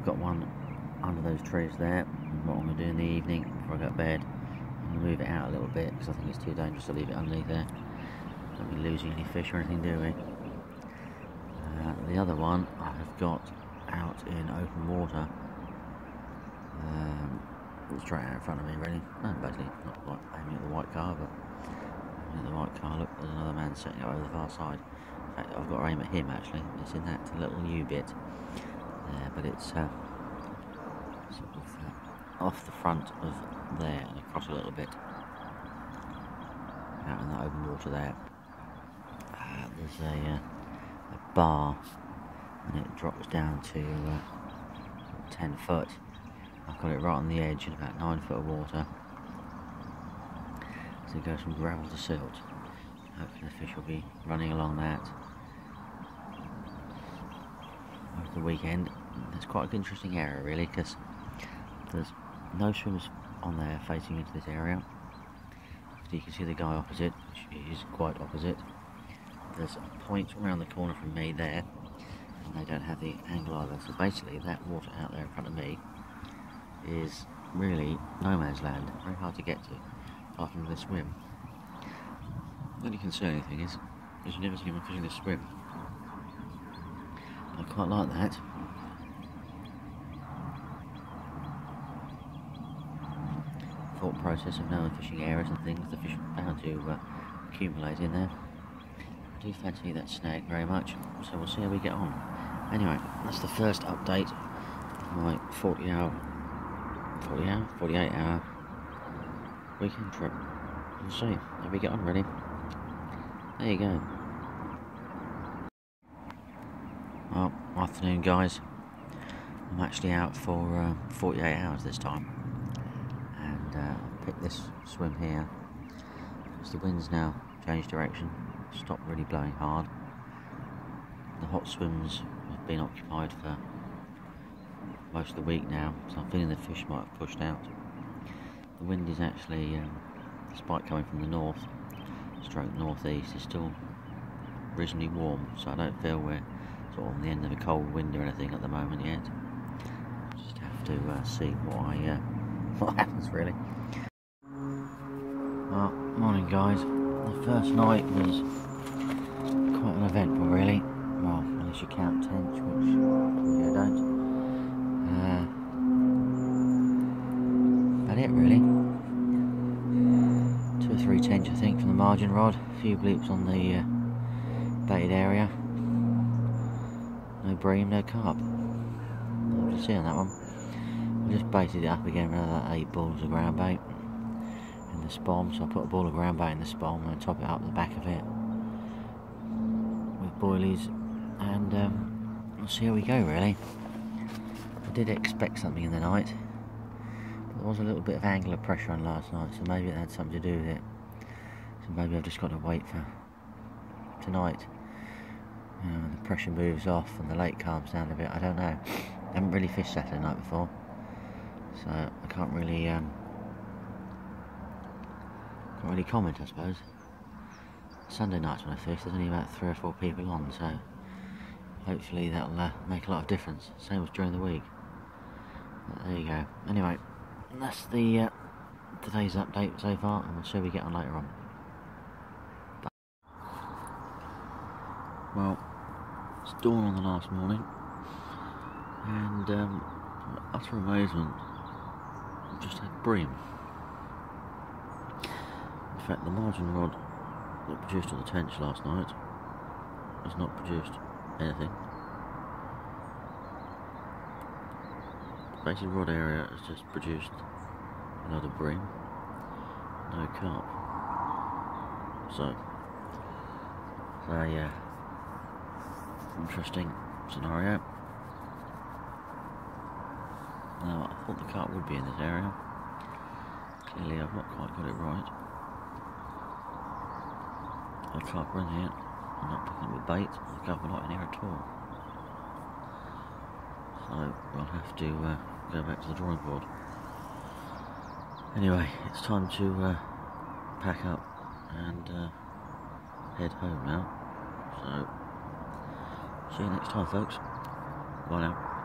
got one under those trees there. What I'm going to do in the evening before I go to bed, I'm going to move it out a little bit because I think it's too dangerous to leave it underneath there. Don't be losing any fish or anything, do we? The other one I've got out in open water. Straight out in front of me, really. No, basically not quite aiming at the white car, but aiming at the white car. Look, there's another man setting up over the far side. In fact, I've got to aim at him actually. It's in that little U bit there, but it's sort of off the front of there and across a little bit. Out in the open water there. There's a bar, and it drops down to 10 foot. I've got it right on the edge in about 9 foot of water. So it goes from gravel to silt. Hopefully the fish will be running along that over the weekend. It's quite an interesting area really, because there's no swimmers on there facing into this area. So you can see the guy opposite, which is quite opposite. There's a point around the corner from me there, and they don't have the angle either. So basically that water out there in front of me is really no man's land, very hard to get to, apart from this swim. The only concerning thing is you never see anyone fishing this swim. I quite like that. Thought process of knowing fishing areas and things, the fish are bound to accumulate in there. I do fancy that snag very much, so we'll see how we get on. Anyway, that's the first update of my 48 hour weekend trip. We'll see how we get on, really. There you go. Well, afternoon guys. I'm actually out for 48 hours this time, and I picked this swim here because the wind's now changed direction, stopped really blowing hard. The hot swims have been occupied for most of the week now, so I'm feeling the fish might have pushed out. The wind is actually, despite coming from the north, stroke northeast, is still reasonably warm, so I don't feel we're sort of on the end of a cold wind or anything at the moment yet. Just have to see what happens really. Well, morning guys. The first night was quite an eventful really. Well, unless you count Tench, which probably I don't. About it really. 2 or 3 tench I think from the margin rod, a few bleeps on the baited area. No bream, no carp. Nothing to see on that one. I just baited it up again with another 8 balls of ground bait in the spom, so I put a ball of ground bait in the spom and top it up the back of it with boilies, and we'll see how we go really. I did expect something in the night, but there was a little bit of angular pressure on last night, so maybe it had something to do with it. So maybe I've just got to wait for tonight. When the pressure moves off and the lake calms down a bit, I don't know. I haven't really fished Saturday night before, so I can't really comment, I suppose. Sunday nights when I fish, there's only about 3 or 4 people on, so hopefully that'll make a lot of difference. Same as during the week. But there you go. Anyway, that's the today's update so far, and we'll see how we get on later on. Bye. Well, it's dawn on the last morning, and utter amazement, I've just had bream. In fact, the margin rod that produced on the tench last night has not produced anything. The basic rod area has just produced a lot of bream, no carp. So yeah, interesting scenario. Now, I thought the carp would be in this area. Clearly I've not quite got it right. The carp are in here. I'm not picking up with bait. The carp are not in here at all. So we'll have to go back to the drawing board. Anyway, it's time to pack up and head home now. So see you next time, folks. Bye now.